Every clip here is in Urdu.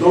2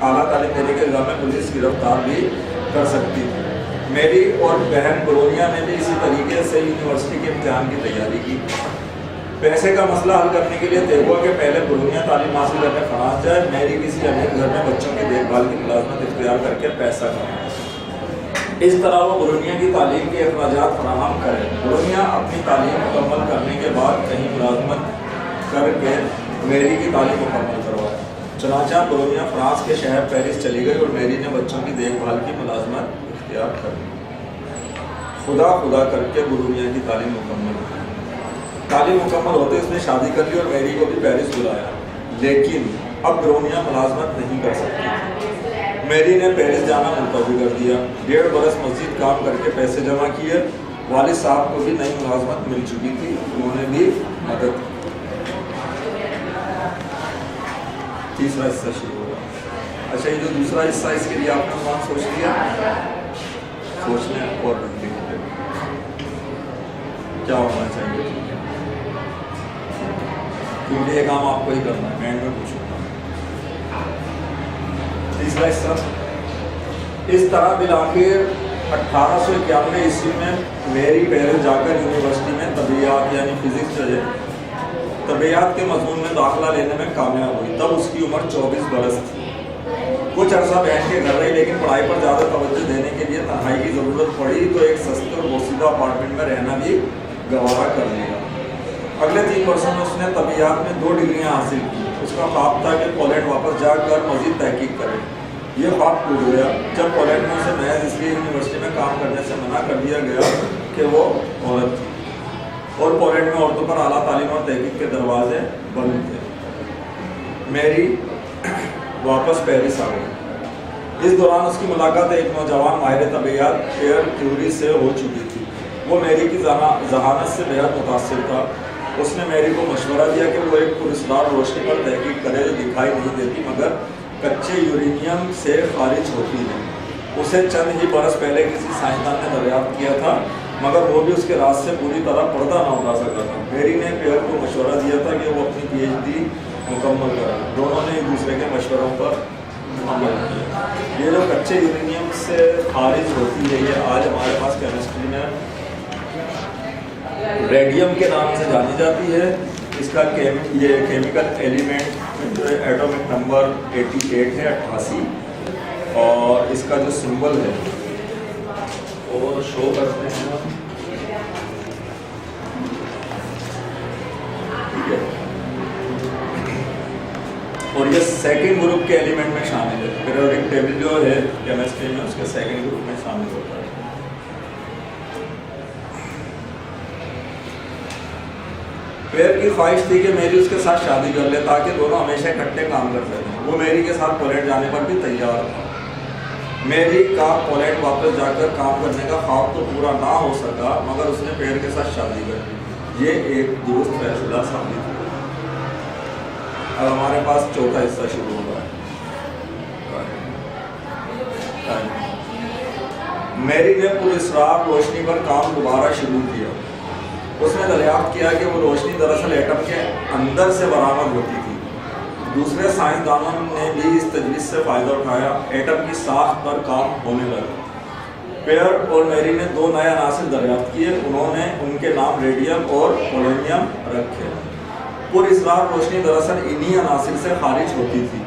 اعلیٰ تعلیم دینے کے الزام میں پولیس گرفتار بھی کر سکتی تھی۔ میری اور بہن برونیا نے بھی اسی طریقے سے یونیورسٹی کے امتحان کی تیاری کی۔ پیسے کا مسئلہ حل کرنے کے لیے طے ہوا کہ پہلے برونیا تعلیم حاصل کرنے فرانس جائے، میری کسی امیر گھر میں بچوں کی دیکھ بھال کی ملازمت اختیار کر کے پیسہ کمائے۔ اس طرح وہ برونیا کی تعلیم کے اخراجات فراہم کرے۔ برونیا اپنی تعلیم مکمل کرنے کے بعد کہیں ملازمت کر کے میری کی تعلیم مکمل کروائے۔ چنانچہ برونیا فرانس کے شہر پیرس چلی گئی اور میری نے بچوں کی دیکھ بھال کی ملازمت اختیار کر لی۔ خدا کر کے برونیا کی تعلیم مکمل کی۔ تعلیم مکمل ہوتے اس نے شادی کر لی اور میری کو بھی پیرس بلایا، لیکن اب برونیا ملازمت نہیں کر سکتی۔ میری نے پیرس جانا ملتوی کر دیا۔ 1.5 برس مزید کام کر کے پیسے جمع کیے۔ والد صاحب کو بھی نئی ملازمت مل چکی تھی، انہوں نے بھی مدد کی۔ تیسرا حصہ شروع ہوگا۔ اچھا، یہ جو دوسرا حصہ اس کے لیے آپ نے عنوان سوچ لیا، سوچ لیں اور کیا ہونا چاہیے، کیونکہ یہ کام آپ کو ہی کرنا ہے، میں پوچھوں گا۔ تیسرا حصہ، اس طرح بالآخر 1891 عیسوی میں میری پیرس جا کر یونیورسٹی میں طبیعیات یعنی فزکس طبیعیات کے مضمون میں داخلہ لینے میں کامیاب ہوئی۔ تب اس کی عمر 24 برس تھی۔ کچھ عرصہ بہن کے گھر رہی، لیکن پڑھائی پر زیادہ توجہ دینے کے لیے تنہائی کی ضرورت پڑی تو ایک سستے اور بوسیدہ اپارٹمنٹ میں رہنا بھی گوارا کر لیا۔ اگلے 3 برسوں میں اس نے طبیعیات میں 2 ڈگریاں حاصل کی۔ اس کا خواب تھا کہ پولینڈ واپس جا کر مزید تحقیق کرے۔ یہ خواب ٹوٹ گیا جب پولینڈ میں اسے محض اس لیے یونیورسٹی میں کام کرنے سے منع کر دیا گیا کہ وہ عورت تھی، اور پولینڈ میں عورتوں پر اعلیٰ تعلیم اور تحقیق کے دروازے بند تھے۔ میری واپس پیرس آ گئی۔ اس دوران اس کی ملاقات ایک نوجوان ماہر طبیعیات ایئر کیوری سے ہو چکی تھی۔ وہ میری کی ذہانت سے بہت متاثر تھا۔ اس نے میری کو مشورہ دیا کہ وہ ایک پراسرار روشنی پر تحقیق کرے جو دکھائی نہیں دیتی مگر کچے یورینیم سے خارج ہوتی ہے۔ اسے چند ہی برس پہلے کسی سائنسدان نے دریافت کیا تھا، مگر وہ بھی اس کے راز سے پوری طرح پردہ نہ اٹھا سکا تھا۔ میری نے پیئر کو مشورہ دیا تھا کہ وہ اپنی پی ایچ ڈی مکمل کرے۔ دونوں نے ایک دوسرے کے مشوروں پر عمل کیا۔ یہ جو کچے یورینیم سے خارج ہوتی ہے، یہ آج ہمارے پاس کیمسٹری میں ریڈیم کے نام سے جانی جاتی ہے۔ اس کا یہ کیمیکل ایلیمنٹ جو ہے ایٹمک نمبر 88 ہے، 88، اور اس کا جو سمبل ہے وہ شو کرتے ہیں، ٹھیک ہے، اور یہ سیکنڈ گروپ کے ایلیمنٹ میں شامل ہے۔ پیریوڈک ٹیبل جو ہے کیمسٹری میں اس کے سیکنڈ گروپ میں شامل ہوتا ہے۔ پیئر کی خواہش تھی کہ میری اس کے ساتھ شادی کر لے تاکہ دونوں ہمیشہ اکٹھے کام کر سکیں۔ وہ میری کے ساتھ پولینڈ جانے پر بھی تیار تھا۔ میری کا پولینڈ واپس جا کر کام کرنے کا خواب تو پورا نہ ہو سکا، مگر اس نے پیئر کے ساتھ شادی کر لی۔ یہ ایک درست فیصلہ ثابت ہوا۔ اب ہمارے پاس چوتھا حصہ شروع ہو رہا ہے۔ میری نے پراسرار روشنی پر کام دوبارہ شروع کیا۔ اس نے دریافت کیا کہ وہ روشنی دراصل ایٹم کے اندر سے برآمد ہوتی تھی۔ دوسرے سائنسدانوں نے بھی اس تجویز سے فائدہ اٹھایا۔ ایٹم کی ساخت پر کام ہونے لگا۔ پیئر اور میری نے 2 نئے عناصر دریافت کیے۔ انہوں نے ان کے نام ریڈیم اور پولونیم رکھے۔ پراسرار روشنی دراصل انہی عناصر سے خارج ہوتی تھی۔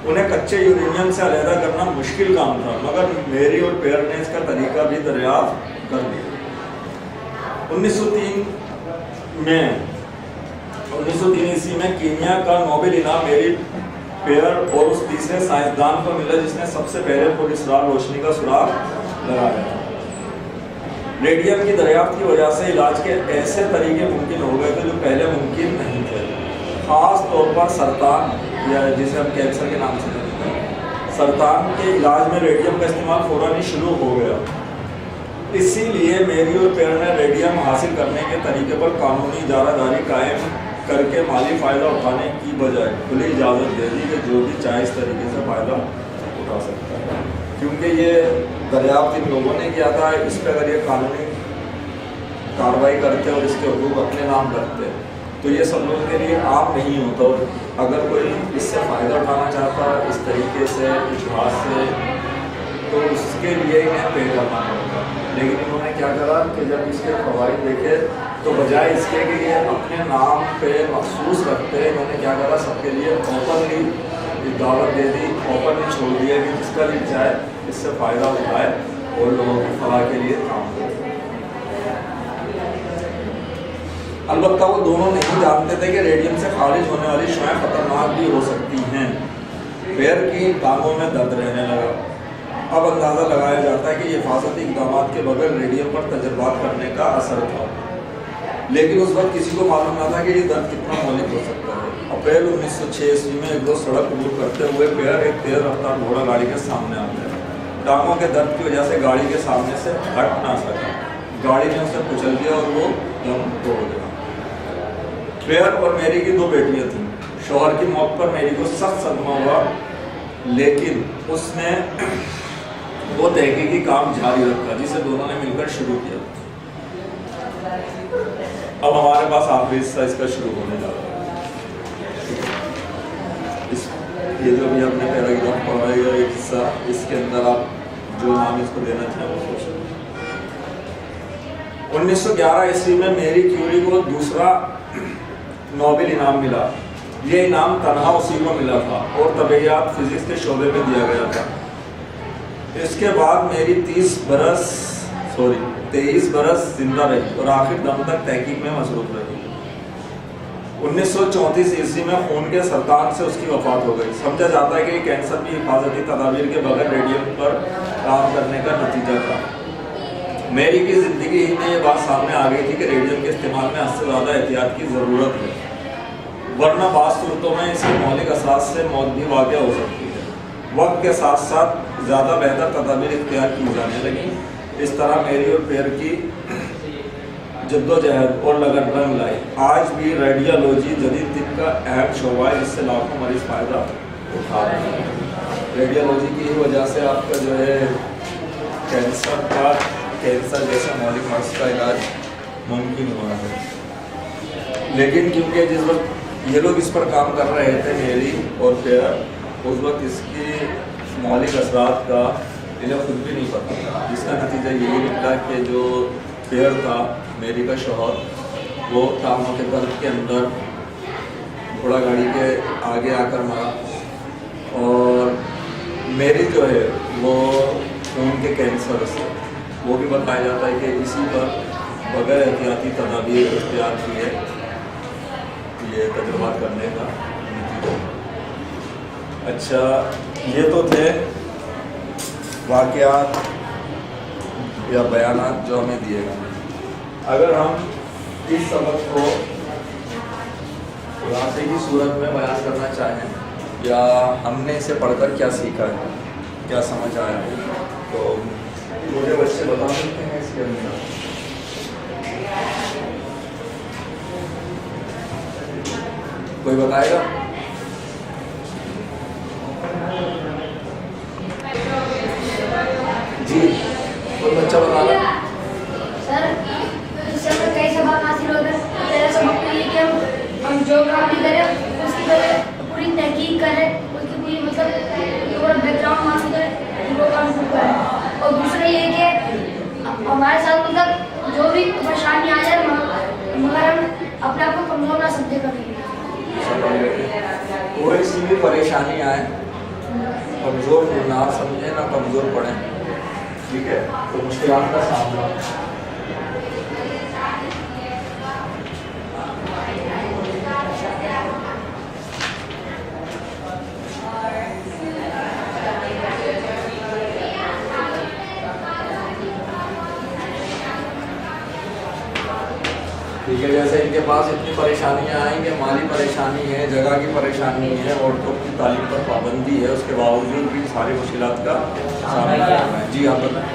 انہیں کچے یورینیم سے علیحدہ کرنا مشکل کام تھا، مگر میری اور پیئر نے اس کا طریقہ بھی دریافت کر لیا۔ 1903 عیسوی میں کیمیا کا نوبل انعام میری، پیئر اور اس تیسرے سائنسدان کو ملا جس نے سب سے پہلے پراسرار روشنی کا سراغ لگایا تھا۔ ریڈیم کی دریافت کی وجہ سے علاج کے ایسے طریقے ممکن ہو گئے تھے جو پہلے ممکن نہیں تھے، خاص طور پر سرطان یا جسے ہم کینسر کے نام سے جانتے ہیں۔ سرطان کے علاج میں ریڈیم کا استعمال فوراً ہی شروع ہو گیا۔ اسی لیے میری اور پیئر نے ریڈیم حاصل کرنے کے طریقے پر قانونی اجارہ داری قائم کر کے مالی فائدہ اٹھانے کی بجائے کھلی اجازت دے دی کہ جو بھی چاہے اس طریقے سے فائدہ اٹھا سکتا ہے، کیونکہ یہ دریافت ان لوگوں نے کیا تھا۔ اس پہ اگر یہ قانونی کارروائی کرتے اور اس کے حقوق اپنے نام رکھتے تو یہ سب لوگوں کے لیے عام نہیں ہوتا، اور اگر کوئی اس سے فائدہ اٹھانا چاہتا ہے اس طریقے سے اشتہار سے تو اس کے لیے انہیں پے کرنا پڑتا، لیکن انہوں نے کیا کرا کہ جب اس کے فوائد دیکھے تو بجائے اس کے یہ اپنے نام پہ مخصوص رکھتے انہوں نے کیا کرا سب کے لیے اوپنلی دعوت دے دی، اوپنلی چھوڑ دیا کہ جس کا بھی چاہے اس سے فائدہ اٹھائے اور لوگوں کی فلاح کے لیے کام کرے۔ البتہ وہ دونوں نہیں جانتے تھے کہ ریڈیم سے خارج ہونے والی شعاعیں خطرناک بھی ہو سکتی ہیں۔ پیر کی ٹانگوں میں درد رہنے لگا۔ اب اندازہ لگایا جاتا ہے کہ یہ حفاظتی اقدامات کے بغیر ریڈیم پر تجربات کرنے کا اثر تھا، لیکن اس وقت کسی کو معلوم نہ تھا کہ یہ درد کتنا مہلک ہو سکتا ہے۔ اپریل 1906 میں ایک دوست سڑک عبور کرتے ہوئے پیر ایک تیز رفتار گھوڑا گاڑی کے سامنے آ گیا۔ ٹانگوں کے درد کی وجہ سے گاڑی کے سامنے سے ہٹ نہ سکا، گاڑی نے اسے کچل دیا اور وہ دم توڑ گیا۔ پیر اور میری کی دو بیٹیاں تھیں۔ شوہر کی موت پر میری کو سخت صدمہ ہوا، لیکن اس نے وہ تحقیقی کام جاری رکھا جسے دونوں نے مل کر شروع کیا۔ اب ہمارے پاس آخری حصہ اس کا شروع ہونے جا رہا ہے۔ یہ جو بھی آپ نے پیراگراف پڑھا ہے ایک حصہ، اس کے اندر آپ جو نام اس کو دینا چاہیں وہ سوچیں۔ 1911 عیسوی میں میری کیوری کو دوسرا نوبل انعام ملا۔ یہ انعام تنہا اسی کو ملا تھا اور طبیعیات فزکس کے شعبے میں دیا گیا تھا۔ اس کے بعد میری 23 برس زندہ رہی اور آخر دم تک تحقیق میں مصروف رہی۔ 1934 عیسوی میں خون کے سرطان سے اس کی وفات ہو گئی۔ سمجھا جاتا ہے کہ یہ کینسر بھی حفاظتی تدابیر کے بغیر ریڈیم پر کام کرنے کا نتیجہ تھا۔ میری کی زندگی ہی میں یہ بات سامنے آ گئی تھی کہ ریڈیم کے استعمال میں حد سے زیادہ احتیاط کی ضرورت ہے، ورنہ بعض صورتوں میں اس کے مہلک اثرات سے موت بھی واقع ہو سکتی ہے۔ وقت کے ساتھ ساتھ زیادہ بہتر تدابیر اختیار کی جانے لگیں۔ اس طرح میری اور پیر کی جدوجہد اور لگن رنگ لائی۔ آج بھی ریڈیولوجی جدید طب کا اہم شعبہ ہے جس سے لاکھوں مریض فائدہ اٹھا رہے ہیں۔ ریڈیولوجی کی وجہ سے آپ کا جو ہے کینسر جیسے مہلک مرض کا علاج ممکن ہوا ہے، لیکن کیونکہ جس وقت یہ لوگ اس پر کام کر رہے تھے میری اور پیر، اس وقت اس کی مہلک اثرات کا انہیں خود بھی نہیں پتا تھا، جس کا نتیجہ یہی نکلا کہ جو پیر تھا میری کا شوہر وہ ٹانگوں کے درد کے اندر گھوڑا گاڑی کے آگے آ کر مرا، اور میری جو ہے وہ خون کے کینسر سے، وہ بھی بتایا جاتا ہے کہ اسی پر بغیر احتیاطی تدابیر اختیار کیے یہ تجربات کرنے کا نتیجہ۔ اچھا، یہ تو تھے واقعات یا بیانات جو ہمیں دیے گئے۔ اگر ہم اس سبق کو خلاصے کی صورت میں بیان کرنا چاہیں یا ہم نے اسے پڑھ کر کیا سیکھا ہے، کیا سمجھ آیا ہے، تو مجھے بچے بتا سکتے ہیں اس کے اندر؟ کوئی بتائے گا؟ جی، کوئی بچہ بتا رہا؟ سر، اس سے ہمیں کئی سبق حاصل ہوتے ہیں۔ پہلا سبق یہ کہ ہم جو کام بھی کریں اس کی پوری تحقیق کریں، اس کی پوری پورا بیک گراؤنڈ معلوم کریں، وہ کام شروع کریں۔ اور دوسرا یہ کہ ہمارے ساتھ جو بھی پریشانی آ جائے مگر ہم اپنے آپ کو کمزور نہ سمجھے کریں۔ کوئی سی بھی پریشانی آئے کمزور نہ سمجھیں، نہ کمزور پڑیں، ٹھیک ہے؟ تو مشکلات کا سامنا ٹھیک ہے۔ جیسے ان کے پاس اتنی پریشانیاں آئیں گے، مالی پریشانی ہے، جگہ کی پریشانی ہے، عورتوں کی تعلیم پر پابندی ہے، اس کے باوجود بھی ساری مشکلات کا سامنا کرنا ہے۔ جی آپ بتائیں۔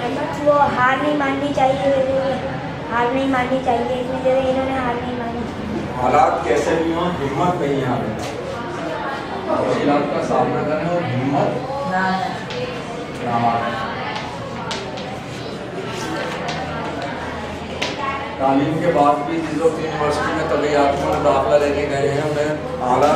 وہ ہار نہیں ماننی چاہیے، ہار نہیں ماننی چاہیے، اتنی دیر انہوں نے ہار نہیں مانی۔ حالات کیسے بھی ہوں، ہمت نہیں ہارے، مشکلات کا سامنا کریں اور ہمت نہ ہاریں۔ تعلیم کے بعد بھی جس وقت یونیورسٹی میں طبیعیات میں داخلہ لے کے گئے ہیں انہیں اعلیٰ